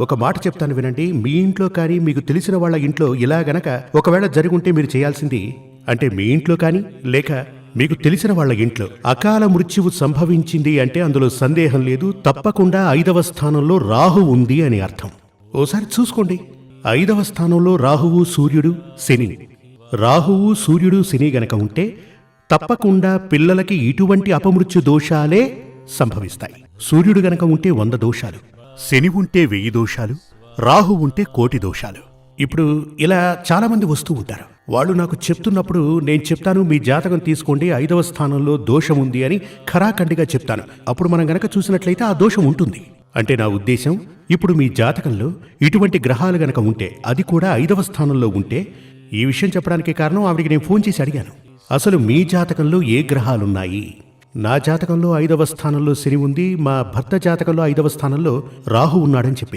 ఒక మాట చెప్తాను వినండి. మీ ఇంట్లో కానీ మీకు తెలిసిన వాళ్ళ ఇంట్లో ఇలా గనక ఒకవేళ జరుగుంటే మీరు చేయాల్సింది, అంటే మీ ఇంట్లో కానీ లేక మీకు తెలిసిన వాళ్ళ ఇంట్లో అకాల మృత్యువు సంభవించింది అంటే అందులో సందేహం లేదు, తప్పకుండా 5వ స్థానంలో రాహు ఉంది అని అర్థం. ఓసారి చూసుకోండి. 5వ స్థానంలో రాహువు సూర్యుడు శని. రాహువు సూర్యుడు శని గనక ఉంటే తప్పకుండా పిల్లలకి ఇటువంటి అపమృత్యు దోషాలే సంభవిస్తాయి. సూర్యుడు గనక ఉంటే 100 దోషాలు, శని ఉంటే 1000 దోషాలు, రాహు ఉంటే 1,000,000 దోషాలు. ఇప్పుడు ఇలా చాలా మంది వస్తూ ఉంటారు. వాళ్ళు నాకు చెప్తున్నప్పుడు నేను చెప్తాను, మీ జాతకం తీసుకోండి, 5వ స్థానంలో దోషం ఉంది అని ఖరాఖండిగా చెప్తాను. అప్పుడు మనం గనక చూసినట్లయితే ఆ దోషం ఉంటుంది. అంటే నా ఉద్దేశం, ఇప్పుడు మీ జాతకంలో ఇటువంటి గ్రహాలు గనక ఉంటే, అది కూడా 5వ స్థానంలో ఉంటే, ఈ విషయం చెప్పడానికి కారణం ఆవిడికి నేను ఫోన్ చేసి అడిగాను, అసలు మీ జాతకంలో ఏ గ్రహాలున్నాయి? నా జాతకంలో 5వ స్థానంలో శని ఉంది, మా భర్త జాతకంలో 5వ స్థానంలో రాహు ఉన్నాడని చెప్పి